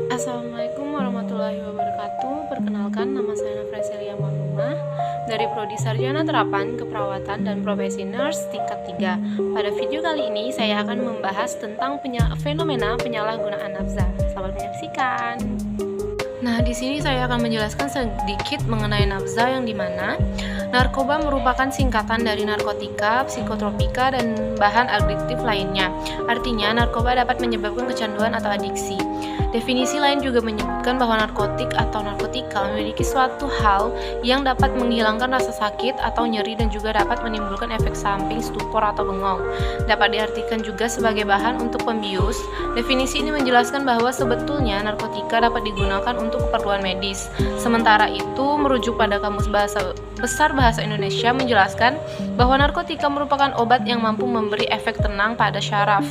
Assalamualaikum warahmatullahi wabarakatuh. Perkenalkan, nama saya Nafreselia Marhumah dari Prodi Sarjana Terapan Keperawatan dan Profesi Nurse tingkat 3. Pada video kali ini saya akan membahas tentang fenomena penyalahgunaan nafza. Selamat menyaksikan. Nah, di sini saya akan menjelaskan sedikit mengenai nafza, yang dimana narkoba merupakan singkatan dari narkotika, psikotropika, dan bahan adiktif lainnya. Artinya, narkoba dapat menyebabkan kecanduan atau adiksi. Definisi lain juga menyebutkan bahwa narkotik atau narkotika memiliki suatu hal yang dapat menghilangkan rasa sakit atau nyeri dan juga dapat menimbulkan efek samping stupor atau bengong. Dapat diartikan juga sebagai bahan untuk pembius. Definisi ini menjelaskan bahwa sebetulnya narkotika dapat digunakan untuk keperluan medis. Sementara itu, merujuk pada Kamus Besar Bahasa Indonesia menjelaskan bahwa narkotika merupakan obat yang mampu memberi efek tenang pada syaraf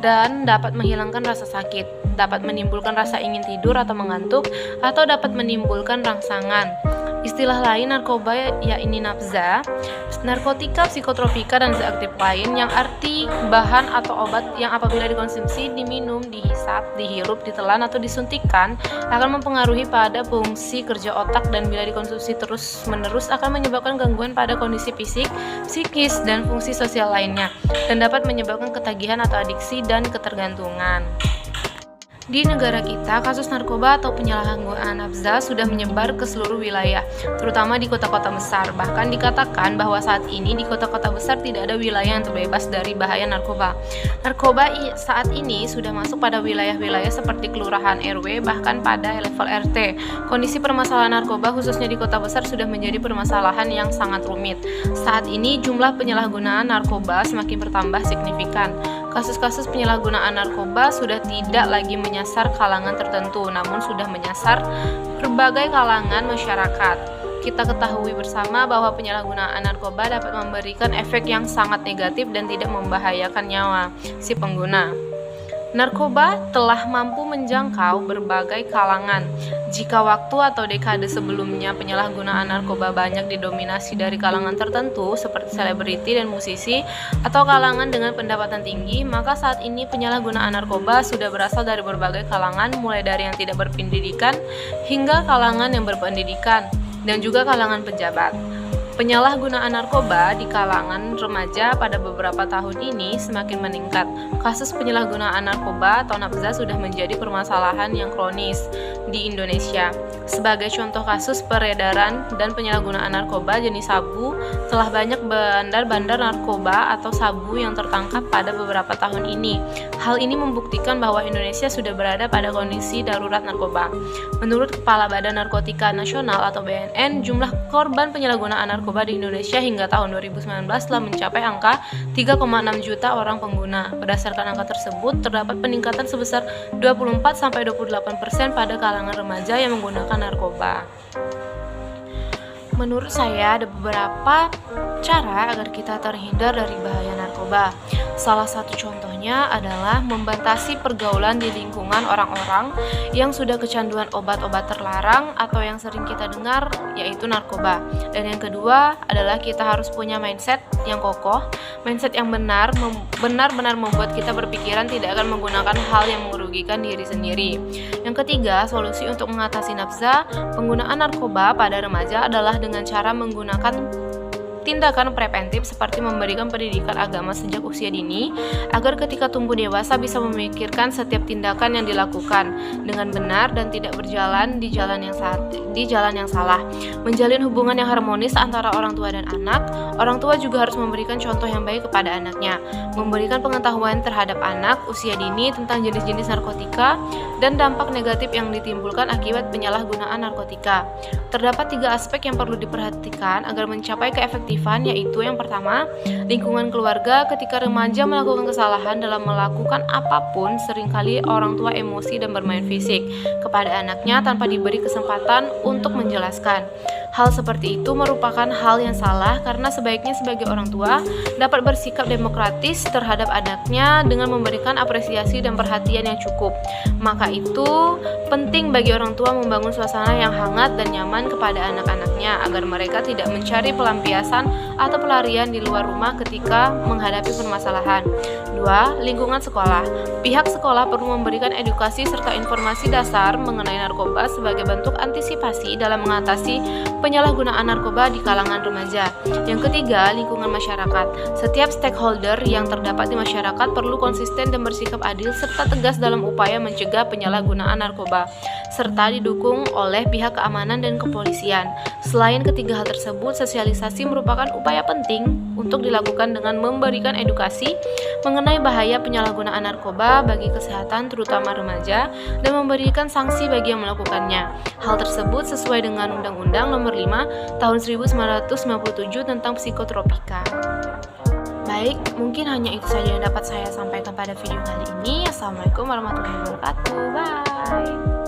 dan dapat menghilangkan rasa sakit, dapat menimbulkan rasa ingin tidur atau mengantuk, atau dapat menimbulkan rangsangan. Istilah lain narkoba yakni nafza, narkotika, psikotropika, dan zat aktif lain yang arti bahan atau obat yang apabila dikonsumsi, diminum, dihisap, dihirup, ditelan, atau disuntikkan akan mempengaruhi pada fungsi kerja otak, dan bila dikonsumsi terus-menerus akan menyebabkan gangguan pada kondisi fisik, psikis, dan fungsi sosial lainnya, dan dapat menyebabkan ketagihan atau adiksi dan ketergantungan. Di negara kita, kasus narkoba atau penyalahgunaan nafza sudah menyebar ke seluruh wilayah, terutama di kota-kota besar. Bahkan dikatakan bahwa saat ini di kota-kota besar tidak ada wilayah yang terbebas dari bahaya narkoba. Narkoba saat ini sudah masuk pada wilayah-wilayah seperti kelurahan RW, bahkan pada level RT. Kondisi permasalahan narkoba khususnya di kota besar sudah menjadi permasalahan yang sangat rumit. Saat ini jumlah penyalahgunaan narkoba semakin bertambah signifikan. Kasus-kasus penyalahgunaan narkoba sudah tidak lagi menyasar kalangan tertentu, namun sudah menyasar berbagai kalangan masyarakat. Kita ketahui bersama bahwa penyalahgunaan narkoba dapat memberikan efek yang sangat negatif dan tidak membahayakan nyawa si pengguna. Narkoba telah mampu menjangkau berbagai kalangan. Jika waktu atau dekade sebelumnya penyalahgunaan narkoba banyak didominasi dari kalangan tertentu seperti selebriti dan musisi atau kalangan dengan pendapatan tinggi, maka saat ini penyalahgunaan narkoba sudah berasal dari berbagai kalangan, mulai dari yang tidak berpendidikan hingga kalangan yang berpendidikan dan juga kalangan pejabat. Penyalahgunaan narkoba di kalangan remaja pada beberapa tahun ini semakin meningkat. Kasus penyalahgunaan narkoba atau nafza sudah menjadi permasalahan yang kronis di Indonesia. Sebagai contoh kasus peredaran dan penyalahgunaan narkoba jenis sabu, telah banyak bandar-bandar narkoba atau sabu yang tertangkap pada beberapa tahun ini. Hal ini membuktikan bahwa Indonesia sudah berada pada kondisi darurat narkoba. Menurut Kepala Badan Narkotika Nasional atau BNN, jumlah korban penyalahgunaan narkoba di Indonesia hingga tahun 2019 telah mencapai angka 3,6 juta orang pengguna. Berdasarkan angka tersebut, terdapat peningkatan sebesar 24-28% pada kalangan remaja yang menggunakan narkoba. Menurut saya ada beberapa cara agar kita terhindar dari bahaya narkoba. Salah satu contohnya adalah membatasi pergaulan di lingkungan orang-orang yang sudah kecanduan obat-obat terlarang atau yang sering kita dengar, yaitu narkoba. Dan yang kedua adalah kita harus punya mindset yang kokoh, mindset yang benar-benar membuat kita berpikiran tidak akan menggunakan hal yang merugikan diri sendiri. Yang ketiga, solusi untuk mengatasi nafza penggunaan narkoba pada remaja adalah dengan cara menggunakan tindakan preventif seperti memberikan pendidikan agama sejak usia dini agar ketika tumbuh dewasa bisa memikirkan setiap tindakan yang dilakukan dengan benar dan tidak berjalan di jalan yang salah. Menjalin hubungan yang harmonis antara orang tua dan anak. Orang tua juga harus memberikan contoh yang baik kepada anaknya, memberikan pengetahuan terhadap anak usia dini tentang jenis-jenis narkotika dan dampak negatif yang ditimbulkan akibat penyalahgunaan narkotika. Terdapat 3 aspek yang perlu diperhatikan agar mencapai keefektifan, yaitu yang pertama, lingkungan keluarga. Ketika remaja melakukan kesalahan dalam melakukan apapun, seringkali orang tua emosi dan bermain fisik kepada anaknya tanpa diberi kesempatan untuk menjelaskan. Hal seperti itu merupakan hal yang salah karena sebaiknya sebagai orang tua dapat bersikap demokratis terhadap anaknya dengan memberikan apresiasi dan perhatian yang cukup. Maka itu penting bagi orang tua membangun suasana yang hangat dan nyaman kepada anak-anaknya agar mereka tidak mencari pelampiasan atau pelarian di luar rumah ketika menghadapi permasalahan. 2. Lingkungan sekolah. Pihak sekolah perlu memberikan edukasi serta informasi dasar mengenai narkoba sebagai bentuk antisipasi dalam mengatasi penyalahgunaan narkoba di kalangan remaja. Yang ketiga, lingkungan masyarakat. Setiap stakeholder yang terdapat di masyarakat perlu konsisten dan bersikap adil serta tegas dalam upaya mencegah penyalahgunaan narkoba, serta didukung oleh pihak keamanan dan kepolisian. Selain ketiga hal tersebut, sosialisasi merupakan upaya penting untuk dilakukan dengan memberikan edukasi mengenai bahaya penyalahgunaan narkoba bagi kesehatan terutama remaja dan memberikan sanksi bagi yang melakukannya. Hal tersebut sesuai dengan Undang-Undang Nomor 5 Tahun 1997 tentang psikotropika. Baik, mungkin hanya itu saja yang dapat saya sampaikan pada video kali ini. Assalamualaikum warahmatullahi wabarakatuh. Bye.